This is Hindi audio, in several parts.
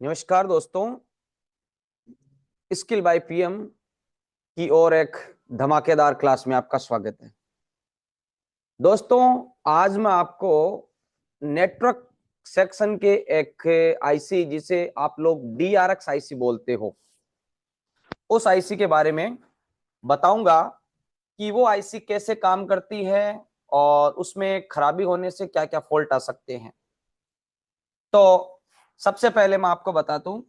नमस्कार दोस्तों, स्किल बाय पीएम की और एक धमाकेदार क्लास में आपका स्वागत है। दोस्तों, आज मैं आपको नेटवर्क सेक्शन के एक आईसी जिसे आप लोग डीआरएक्स आईसी बोलते हो, उस आईसी के बारे में बताऊंगा कि वो आईसी कैसे काम करती है और उसमें खराबी होने से क्या क्या फॉल्ट आ सकते हैं। तो सबसे पहले मैं आपको बता दूं,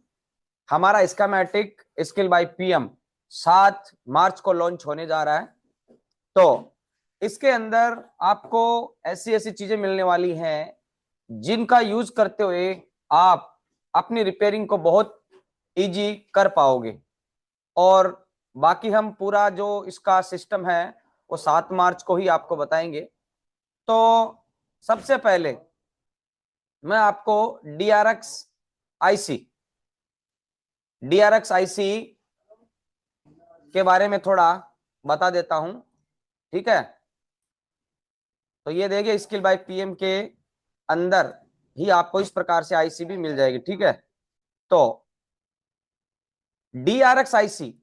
हमारा स्कीमेटिक स्किल बाय पीएम 7 मार्च को लॉन्च होने जा रहा है। तो इसके अंदर आपको ऐसी ऐसी चीजें मिलने वाली हैं जिनका यूज करते हुए आप अपनी रिपेयरिंग को बहुत इजी कर पाओगे। और बाकी हम पूरा जो इसका सिस्टम है वो 7 मार्च को ही आपको बताएंगे। तो सबसे पहले मैं आपको डीआरएक्स आईसी डीआरएक्स आईसी के बारे में थोड़ा बता देता हूं, ठीक है। तो ये देखिए, स्किल बाय पीएम के अंदर ही आपको इस प्रकार से आईसी भी मिल जाएगी, ठीक है। तो डीआरएक्स आईसी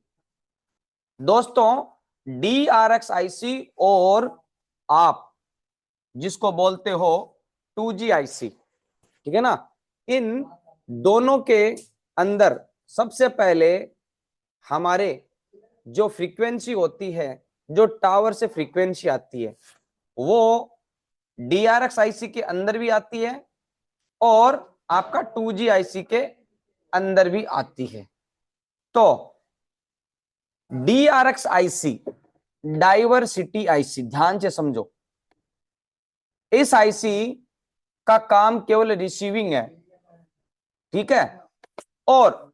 दोस्तों, डीआरएक्स आईसी और आप जिसको बोलते हो 2G आईसी, ठीक है ना, इन दोनों के अंदर सबसे पहले हमारे जो फ्रीक्वेंसी होती है, जो टावर से फ्रीक्वेंसी आती है, वो डीआरएक्स आईसी के अंदर भी आती है और आपका 2G आईसी के अंदर भी आती है। तो डीआरएक्स आईसी डाइवर्सिटी आईसी, ध्यान से समझो, इस आईसी का काम केवल रिसीविंग है, ठीक है। और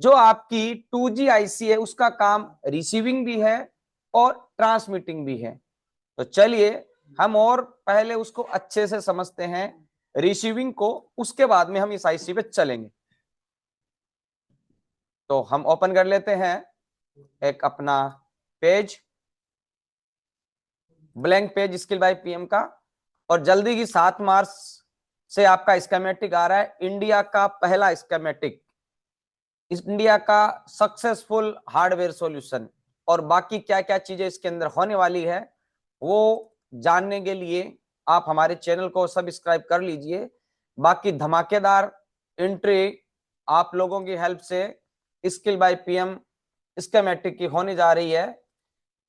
जो आपकी 2G आईसी है उसका काम रिसीविंग भी है और ट्रांसमिटिंग भी है। तो चलिए हम और पहले उसको अच्छे से समझते हैं, रिसीविंग को, उसके बाद में हम इस आईसी पे चलेंगे। तो हम ओपन कर लेते हैं एक अपना page, blank page skill by PM का। और जल्दी की 7 मार्च से आपका स्कीमेटिक आ रहा है, इंडिया का पहला स्कीमेटिक, इंडिया का सक्सेसफुल हार्डवेयर सॉल्यूशन। और बाकी क्या क्या चीजें इसके अंदर होने वाली है वो जानने के लिए आप हमारे चैनल को सब्सक्राइब कर लीजिए। बाकी धमाकेदार एंट्री आप लोगों की हेल्प से स्किल बाय पीएम स्कीमेटिक की होने जा रही है।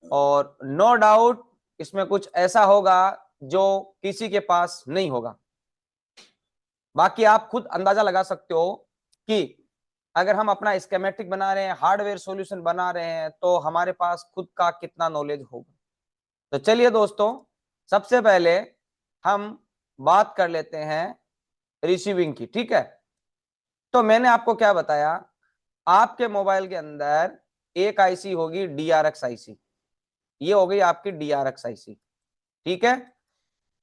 और नो डाउट इसमें कुछ ऐसा होगा जो किसी के पास नहीं होगा। बाकी आप खुद अंदाजा लगा सकते हो कि अगर हम अपना स्कीमेटिक बना रहे हैं, हार्डवेयर सॉल्यूशन बना रहे हैं, तो हमारे पास खुद का कितना नॉलेज होगा। तो चलिए दोस्तों, सबसे पहले हम बात कर लेते हैं रिसीविंग की, ठीक है। तो मैंने आपको क्या बताया, आपके मोबाइल के अंदर एक आईसी होगी डीआरएक्स आईसी, ये हो गई आपकी डीआरएक्स आईसी, ठीक है।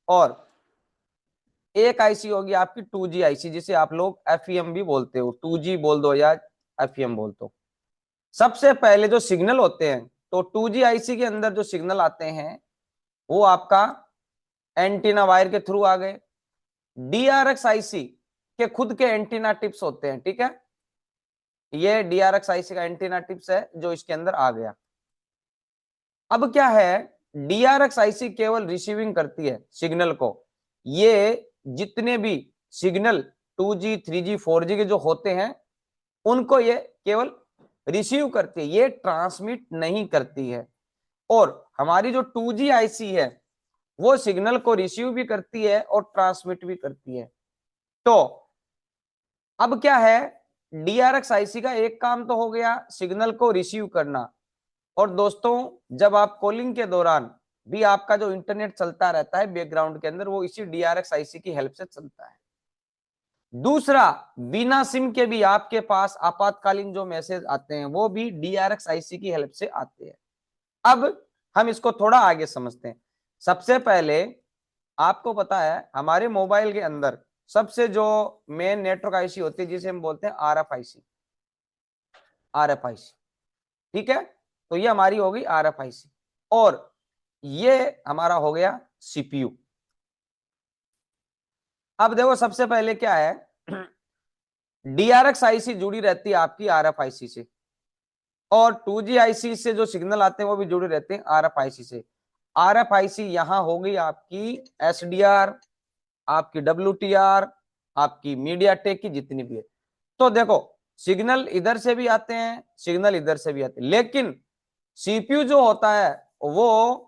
और एक आईसी होगी आपकी 2G आईसी, जिसे आप लोग एफईएम भी बोलते हो, 2G बोल दो या एफईएम बोल दो। सबसे पहले जो सिग्नल होते हैं, तो 2G आईसी के अंदर जो सिग्नल आते हैं वो आपका एंटीना वायर के थ्रू आ गए। डीआरएक्स आईसी के खुद के एंटीना टिप्स होते हैं, ठीक है। ये डीआरएक्स आईसी का एंटीना टिप्स है जो इसके अंदर आ गया। अब क्या है, डीआरएक्स आईसी केवल रिसीविंग करती है सिग्नल को। ये जितने भी सिग्नल 2G 3G 4G के जो होते हैं उनको ये केवल रिसीव करती है, ये ट्रांसमिट नहीं करती है। और हमारी जो 2G आईसी है वो सिग्नल को रिसीव भी करती है और ट्रांसमिट भी करती है। तो अब क्या है, डीआरएक्स आईसी का एक काम तो हो गया सिग्नल को रिसीव करना। और दोस्तों, जब आप कॉलिंग के दौरान भी आपका जो इंटरनेट चलता रहता है बैकग्राउंड के अंदर, वो इसी डीआरएक्स आईसी की हेल्प से चलता है। दूसरा, बिना सिम के भी आपके पास आपातकालीन जो मैसेज आते हैं वो भी डीआरएक्स आईसी की हेल्प से आते हैं। अब हम इसको थोड़ा आगे समझते हैं। सबसे पहले आपको पता है हमारे मोबाइल के अंदर सबसे जो मेन नेटवर्क आईसी होती है जिसे हम बोलते हैं आरएफआईसी, आरएफआईसी, ठीक है। तो ये हमारी हो गई आरएफआईसी और ये हमारा हो गया सीपीयू। अब देखो सबसे पहले क्या है, DRX आईसी जुड़ी रहती है आपकी RFIC से, और 2G आईसी से जो सिग्नल आते हैं वो भी जुड़े रहते हैं RFIC से। RFIC यहां हो गई आपकी SDR, आपकी WTR, आपकी मीडियाटेक की जितनी भी है। तो देखो सिग्नल इधर से भी आते हैं, सिग्नल इधर से भी आते हैं, लेकिन CPU जो होता है वो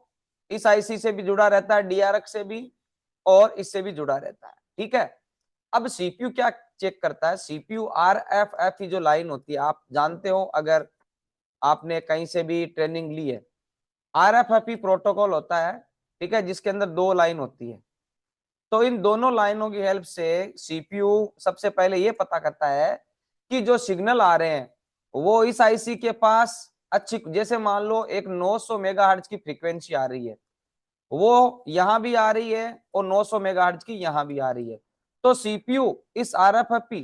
इस आईसी से भी जुड़ा रहता है, DRX से भी, और इससे भी जुड़ा रहता है। ठीक है, अब CPU क्या चेक करता है, CPU RFFE जो लाइन होती है, आप जानते हो अगर आपने कहीं से भी ट्रेनिंग ली है, RFFE प्रोटोकॉल होता है, ठीक है, जिसके अंदर 2 लाइन होती है। तो इन दोनों लाइनों की हेल्प से CPU सबसे पहले ये पता करता है कि जो सिग्नल आ रहे हैं वो इस आईसी के पास अच्छी, जैसे मान लो एक 900 मेगाहर्ट्ज की फ्रीक्वेंसी आ रही है, वो यहां भी आ रही है, और 900 मेगाहर्ट्ज की यहां भी आ रही है। तो CPU इस RFFE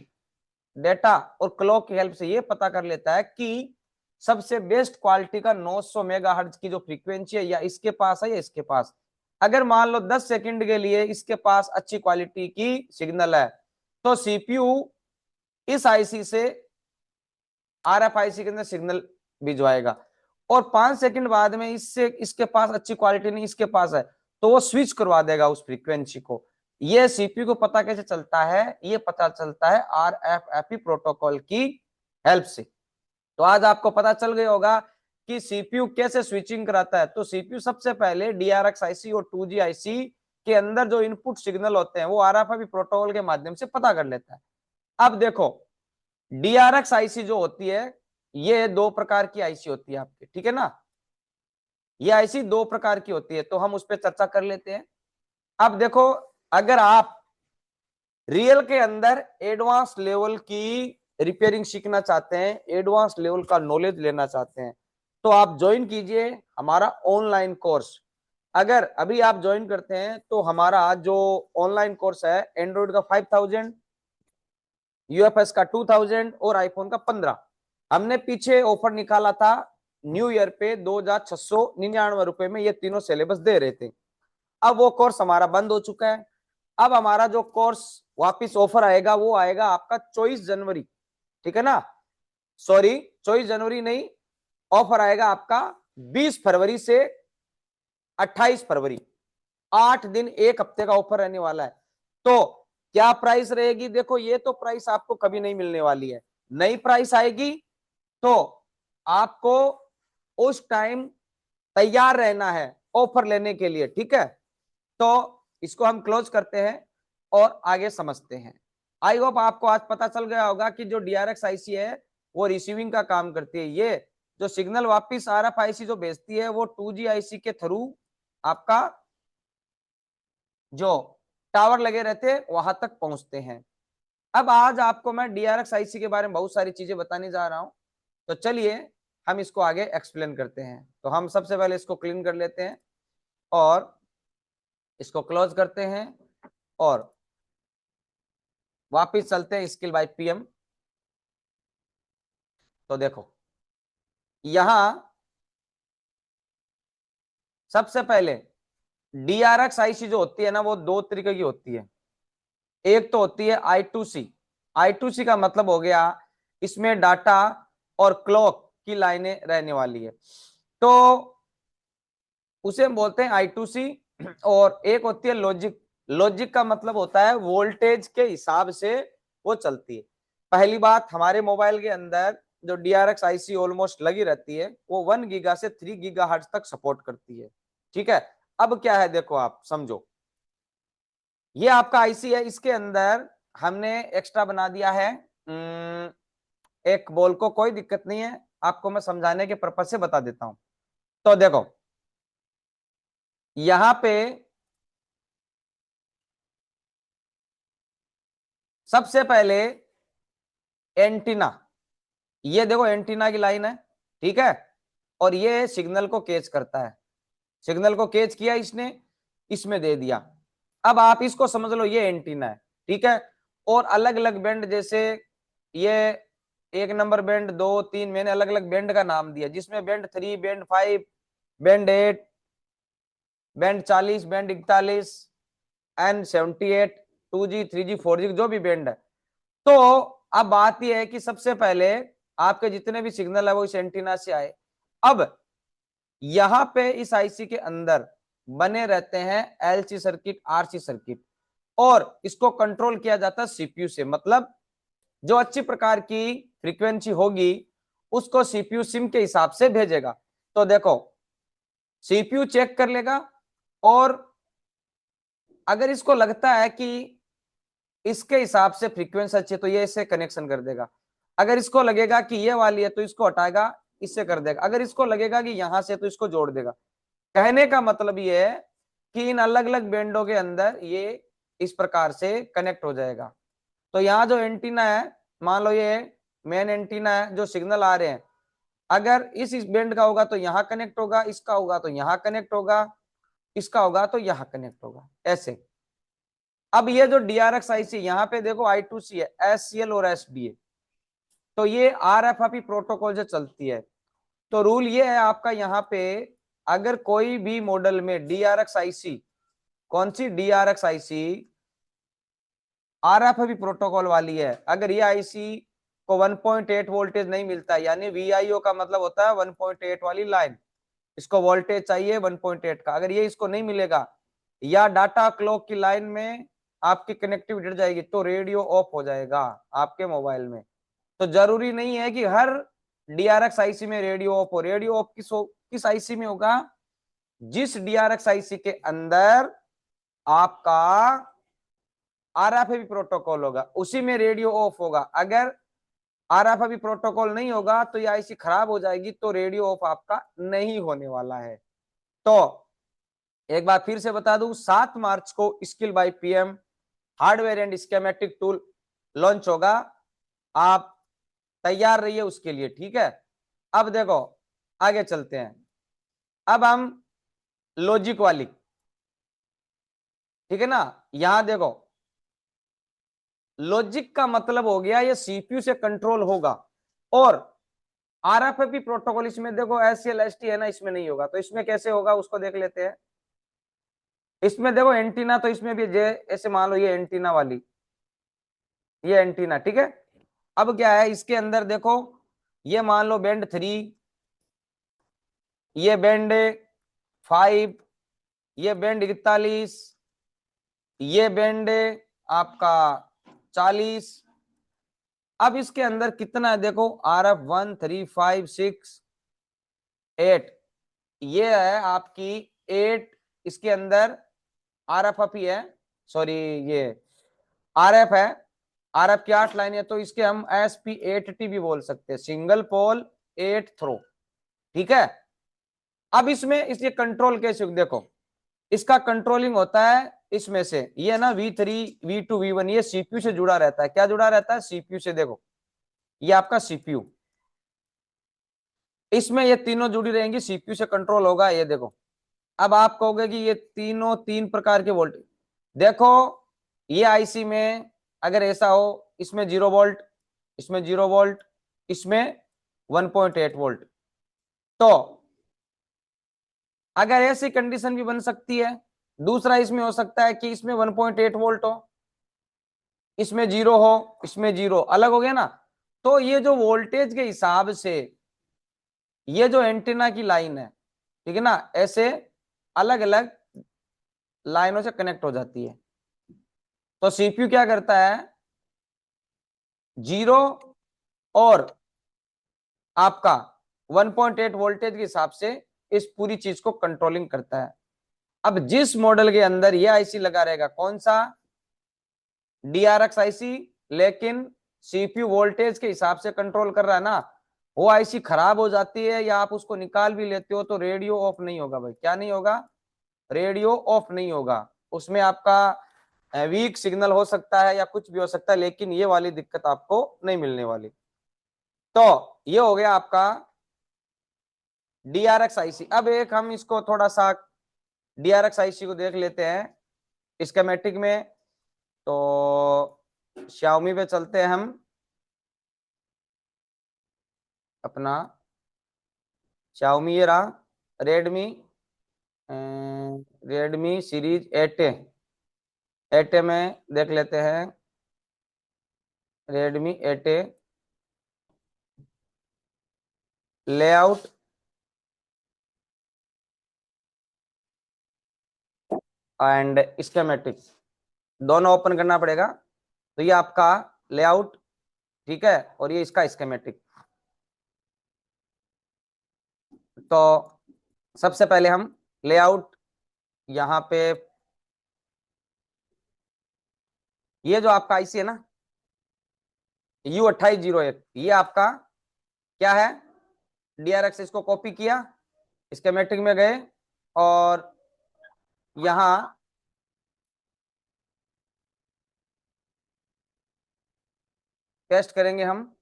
डेटा और क्लॉक की हेल्प से ये पता कर लेता है कि सबसे बेस्ट क्वालिटी का 900 मेगाहर्ट्ज की जो फ्रीक्वेंसी है या इसके पास है या इसके पास। अगर मान लो 10 सेकंड के लिए इसके पास अच्छी क्वालिटी की सिग्नल है, तो CPU इस आईसी से RFIC के अंदर सिग्नल भिजवाएगा, और 5 सेकंड बाद में इससे इसके पास अच्छी क्वालिटी नहीं, इसके पास है, तो वो स्विच करवा देगा उस फ्रीक्वेंसी को। ये CPU को पता कैसे चलता है, ये पता चलता है RFFE प्रोटोकॉल की हेल्प से। तो आज आपको पता चल गया होगा कि CPU कैसे स्विचिंग कराता है। तो CPU सबसे पहले DRX आईसी और 2G आईसी के अंदर जो इनपुट सिग्नल होते हैं वो RFFE प्रोटोकॉल के माध्यम से पता कर लेता है। अब देखो DRX आईसी जो होती है, ये 2 प्रकार की आईसी होती है आपकी, ठीक है ना, ये आईसी 2 प्रकार की होती है, तो हम उस पर चर्चा कर लेते हैं। अब देखो अगर आप रियल के अंदर एडवांस लेवल की रिपेयरिंग सीखना चाहते हैं, एडवांस लेवल का नॉलेज लेना चाहते हैं, तो आप ज्वाइन कीजिए हमारा ऑनलाइन कोर्स। अगर अभी आप ज्वाइन करते हैं तो हमारा जो ऑनलाइन कोर्स है, एंड्रॉइड का 5000, यूएफएस का 2000 और आईफोन का 15, हमने पीछे ऑफर निकाला था न्यू ईयर पे 2699 रुपए में, ये तीनों सिलेबस दे रहे थे। अब वो कोर्स हमारा बंद हो चुका है। अब हमारा जो कोर्स वापिस ऑफर आएगा वो आएगा आपका 24 जनवरी, ठीक है ना, सॉरी 24 जनवरी नहीं, ऑफर आएगा आपका 20 फरवरी से 28 फरवरी, 8 दिन, 1 हफ्ते का ऑफर रहने वाला है। तो क्या प्राइस रहेगी, देखो ये तो प्राइस आपको कभी नहीं मिलने वाली है, नई प्राइस आएगी, तो आपको उस टाइम तैयार रहना है ऑफर लेने के लिए, ठीक है। तो इसको हम क्लोज करते हैं और आगे समझते हैं। आई होप आपको आज पता चल गया होगा कि जो DRX आईसी है वो रिसीविंग का काम करती है, ये जो सिग्नल वापिस RFIC जो भेजती है वो 2G आईसी के थ्रू आपका जो टावर लगे रहते हैं वहां तक पहुंचते हैं। अब आज आपको मैं DRX आईसी के बारे में बहुत सारी चीजें बताने जा रहा हूं, तो चलिए हम इसको आगे एक्सप्लेन करते हैं। तो हम सबसे पहले इसको क्लीन कर लेते हैं और इसको क्लोज करते हैं और वापिस चलते हैं स्किल बाय PM। तो देखो यहां सबसे पहले DRX आईसी जो होती है ना वो 2 तरीके की होती है। एक तो होती है I2C। I2C का मतलब हो गया इसमें डाटा और क्लॉक की लाइनें रहने वाली है, तो उसे हम बोलते हैं I2C। और एक होती है लॉजिक। लॉजिक का मतलब होता है वोल्टेज के हिसाब से वो चलती है। पहली बात, हमारे मोबाइल के अंदर जो DRX आईसी ऑलमोस्ट लगी रहती है वो 1 गीगा से 3 गीगा हर्ट्ज तक सपोर्ट करती है, ठीक है। अब क्या है देखो, आप समझो, ये आपका आईसी है, इसके अंदर हमने एक्स्ट्रा बना दिया है एक बॉल को, कोई दिक्कत नहीं है, आपको मैं समझाने के पर्पज से बता देता हूं। तो देखो यहां पे सबसे पहले एंटीना, ये देखो एंटीना की लाइन है, ठीक है, और ये सिग्नल को कैच करता है, सिग्नल को कैच किया इसने, इसमें दे दिया। अब आप इसको समझ लो ये एंटीना है, ठीक है। और अलग अलग बैंड, जैसे ये 1 नंबर बैंड, 2, 3, मैंने अलग अलग बैंड का नाम दिया, जिसमें band 3, band 5, band 8, band 40, band 41, N78, 2G, 3G, 4G जो भी बैंड है। तो अब बात यह है कि सबसे पहले आपके जितने भी सिग्नल है वो इस एंटीना से आए। अब यहां पे इस आईसी के अंदर बने रहते हैं एलसी सर्किट, आरसी सर्किट, और इसको कंट्रोल किया जाता है सीपीयू से। मतलब जो अच्छी प्रकार की फ्रीक्वेंसी होगी उसको सीपीयू सिम के हिसाब से भेजेगा। तो देखो, सीपीयू चेक कर लेगा, और अगर इसको लगता है कि इसके हिसाब से फ्रीक्वेंसी अच्छी है तो ये इससे कनेक्शन कर देगा। अगर इसको लगेगा कि ये वाली है तो इसको हटाएगा, इससे कर देगा। अगर इसको लगेगा कि यहां से तो इसको जोड़ देगा। कहने का मतलब ये है कि इन अलग अलग बैंडों के अंदर ये इस प्रकार से कनेक्ट हो जाएगा। तो यहाँ जो एंटीना है, मान लो ये मेन एंटीना है, जो सिग्नल आ रहे हैं, अगर इस बैंड का होगा तो यहाँ कनेक्ट होगा, इसका होगा तो यहाँ कनेक्ट होगा, इसका होगा तो यहाँ कनेक्ट होगा, ऐसे। अब ये जो डीआरएक्स आईसी, यहाँ पे देखो I2C है, SCL और SD है, तो ये RFID प्रोटोकॉल से चलती है। तो रूल ये है आपका यहाँ पे, अगर कोई भी मॉडल में डीआरएक्स आईसी, कौन सी डीआरएक्स आईसी, RFID प्रोटोकॉल वाली है, अगर ये आईसी को 1.8 वोल्टेज नहीं मिलता, यानी VIO का मतलब होता है 1.8 वाली लाइन, इसको वोल्टेज चाहिए 1.8 का, अगर ये इसको नहीं मिलेगा, या डाटा क्लॉक की लाइन में आपकी कनेक्टिविटी हट जाएगी, तो रेडियो ऑफ हो जाएगा आपके मोबाइल में। तो जरूरी नहीं है कि हर डीआरएक्स आईसी में रेडियो ऑफ हो। रेडियो ऑफ किस आईसी में होगा? जिस डीआरएक्स आईसी के अंदर आपका आरएफआईडी प्रोटोकॉल होगा उसी में रेडियो ऑफ होगा। अगर आरएफआईडी प्रोटोकॉल नहीं होगा तो ये आईसी खराब हो जाएगी, तो रेडियो ऑफ आपका नहीं होने वाला है। तो एक बार फिर से बता दूं, 7 मार्च को skill by PM hardware and schematic tool launch होगा। आप तैयार रहिए उसके लिए, ठीक है। अब देखो, आगे चलते हैं। अब हम लॉजिक वाली, ठीक है ना। यहां देखो, लॉजिक का मतलब हो गया ये सीपीयू से कंट्रोल होगा, और आरएफआईडी प्रोटोकॉल इसमें देखो एससीएल एसटी है ना, इसमें नहीं होगा। तो इसमें कैसे होगा उसको देख लेते हैं। इसमें देखो एंटीना, तो इसमें भी ऐसे मान लो ये एंटीना वाली, ये एंटीना, ठीक है। अब क्या है इसके अंदर देखो, ये मान लो बैंड 3, ये बैंड 5, ये बैंड 41, ये बैंड आपका 40। अब इसके अंदर कितना है देखो, RF 1 3 5 6 8, ये है आपकी 8, इसके अंदर RF है, सॉरी ये RF है, RF की 8 लाइन है, तो इसके हम SP8T भी बोल सकते हैं, सिंगल पोल 8 थ्रो, ठीक है। अब इसमें इसके कंट्रोल कैसे देखो, इसका कंट्रोलिंग होता है इसमें से, ये ना V3 V2 V1, ये सीपीयू से जुड़ा रहता है। क्या जुड़ा रहता है? सीपीयू से। देखो ये आपका सीपीयू, इसमें ये तीनों जुड़ी रहेंगी, सीपीयू से कंट्रोल होगा। ये देखो, अब आप कहोगे कि ये तीनों 3 प्रकार के वोल्टेज, देखो ये आईसी में अगर ऐसा हो, इसमें 0 वोल्ट, इसमें 0 वोल्ट, इसमें 1.8 वोल्ट, तो अगर ऐसी कंडीशन भी बन सकती है। दूसरा इसमें हो सकता है कि इसमें 1.8 वोल्ट हो, इसमें 0 हो, इसमें 0, अलग हो गया ना। तो ये जो वोल्टेज के हिसाब से ये जो एंटीना की लाइन है, ठीक है ना, ऐसे अलग अलग लाइनों से कनेक्ट हो जाती है। तो सीपीयू क्या करता है, 0 और आपका 1.8 वोल्टेज के हिसाब से इस पूरी चीज को कंट्रोलिंग करता है। अब जिस मॉडल के अंदर ये आईसी लगा रहेगा, कौन सा? डीआरएक्स आईसी, लेकिन सीपीयू वोल्टेज के हिसाब से कंट्रोल कर रहा है ना, वो आईसी खराब हो जाती है या आप उसको निकाल भी लेते हो तो रेडियो ऑफ नहीं होगा भाई। क्या नहीं होगा? रेडियो ऑफ नहीं होगा। उसमें आपका वीक सिग्नल हो सकता है या कुछ भी हो सकता है, लेकिन ये वाली दिक्कत आपको नहीं मिलने वाली। तो ये हो गया आपका डीआरएक्स आईसी। अब एक हम इसको थोड़ा सा डीआरएक्स आईसी को देख लेते हैं स्कीमेटिक में। तो Xiaomi पे चलते हैं हम, अपना Xiaomi ये रहा, Redmi, Redmi series 8A, 8A में देख लेते हैं। Redmi 8A layout and schematic दोनों ओपन करना पड़ेगा। तो ये आपका लेआउट, ठीक है, और ये इसका स्कीमेटिक। तो सबसे पहले हम लेआउट, यहाँ पे ये जो आपका आईसी है ना U2801, ये आपका क्या है, DRX। इसको कॉपी किया, स्कीमेटिक में गए और यहाँ टेस्ट करेंगे हम।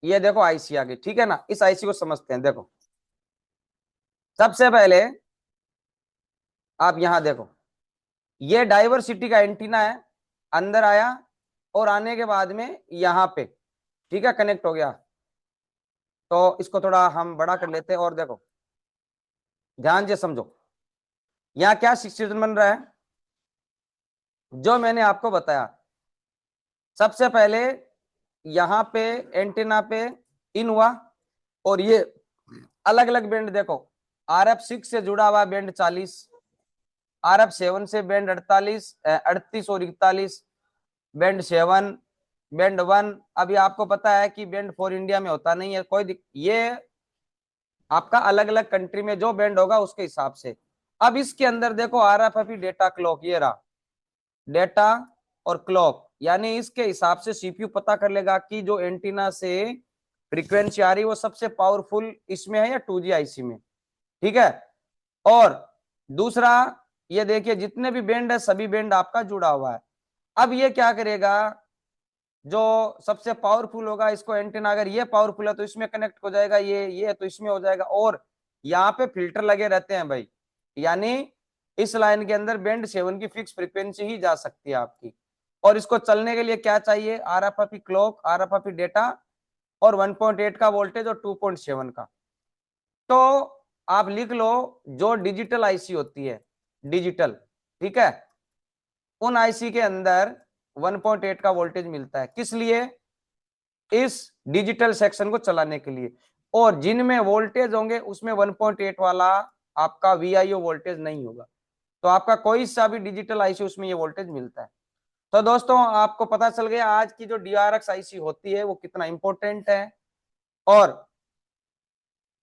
ये देखो आईसी आ गई, ठीक है ना। इस आईसी को समझते हैं। देखो सबसे पहले आप यहां देखो, ये डाइवर्सिटी का एंटीना है, अंदर आया और आने के बाद में यहां पे, ठीक है, कनेक्ट हो गया। तो इसको थोड़ा हम बड़ा कर लेते हैं और देखो ध्यान से समझो, यहाँ क्या सिचुएशन बन रहा है जो मैंने आपको बताया। सबसे पहले यहाँ पे एंटीना पे इन हुआ और ये अलग अलग बैंड देखो, RF6 से जुड़ा हुआ बैंड 40, RF7 से बैंड 38 और 41, बैंड 7, बैंड 1। अभी आपको पता है कि बैंड 4 इंडिया में होता नहीं है कोई ये आपका अलग अलग कंट्री में जो बैंड होगा उसके हिसाब से। अब इसके अंदर देखो RFID डेटा क्लॉक, ये रहा डेटा और क्लॉक, यानी इसके हिसाब से सीपीयू पता कर लेगा कि जो एंटीना से फ्रीक्वेंसी आ रही वो सबसे पावरफुल इसमें है या 2G आईसी में, ठीक है। और दूसरा ये देखिए जितने भी बैंड है सभी बैंड आपका जुड़ा हुआ है। अब ये क्या करेगा, जो सबसे पावरफुल होगा इसको एंटीना, अगर ये पावरफुल है तो इसमें कनेक्ट हो जाएगा, ये तो इसमें हो जाएगा। और यहाँ पे फिल्टर लगे रहते हैं भाई, यानी इस लाइन के अंदर बैंड 7 की फिक्स फ्रीक्वेंसी ही जा सकती है आपकी। और इसको चलने के लिए क्या चाहिए, RFID क्लॉक, RFID डेटा और 1.8 का वोल्टेज और 2.7 का। तो आप लिख लो जो डिजिटल आईसी होती है, डिजिटल, ठीक है, उन आईसी के अंदर 1.8 का वोल्टेज मिलता है। किस लिए, इस डिजिटल सेक्शन को चलाने के लिए। और जिनमें वोल्टेज होंगे उसमें 1.8 वाला आपका VIO वोल्टेज नहीं होगा। तो आपका कोई सा भी डिजिटल आईसी उसमें ये वोल्टेज मिलता है। तो दोस्तों आपको पता चल गया आज की जो DRX आईसी होती है वो कितना इंपॉर्टेंट है, और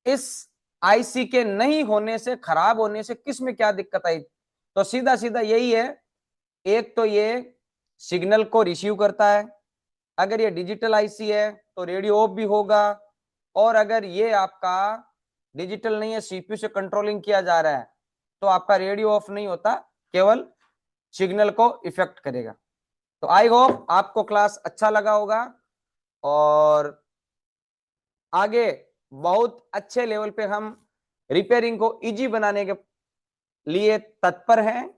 इस आईसी के नहीं होने से, खराब होने से किस में क्या दिक्कत आई। तो सीधा सीधा यही है, एक तो ये सिग्नल को रिसीव करता है, अगर ये डिजिटल आईसी है तो रेडियो ऑफ भी होगा। और अगर ये आपका डिजिटल नहीं है, सीपीयू से कंट्रोलिंग किया जा रहा है, तो आपका रेडियो ऑफ नहीं होता, केवल सिग्नल को इफेक्ट करेगा। तो आई होप आपको क्लास अच्छा लगा होगा और आगे बहुत अच्छे लेवल पे हम रिपेयरिंग को इजी बनाने के लिए तत्पर हैं।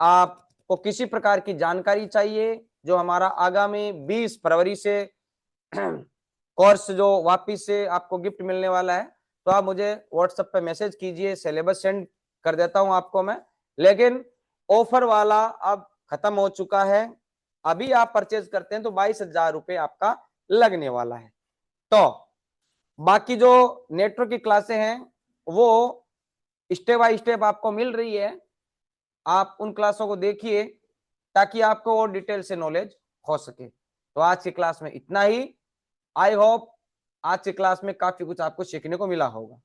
आपको किसी प्रकार की जानकारी चाहिए, जो हमारा आगामी 20 फरवरी से कोर्स जो वापिस से आपको गिफ्ट मिलने वाला है, तो आप मुझे व्हाट्सएप पे मैसेज कीजिए, सिलेबस सेंड कर देता हूं आपको मैं। लेकिन ऑफर वाला अब खत्म हो चुका है, अभी आप परचेज करते हैं तो 22,000 रुपये आपका लगने वाला है। तो बाकी जो नेटवर्क की क्लासें हैं वो स्टेप बाय स्टेप आपको मिल रही है, आप उन क्लासों को देखिए ताकि आपको और डिटेल से नॉलेज हो सके। तो आज की क्लास में इतना ही। आई होप आज की क्लास में काफी कुछ आपको सीखने को मिला होगा।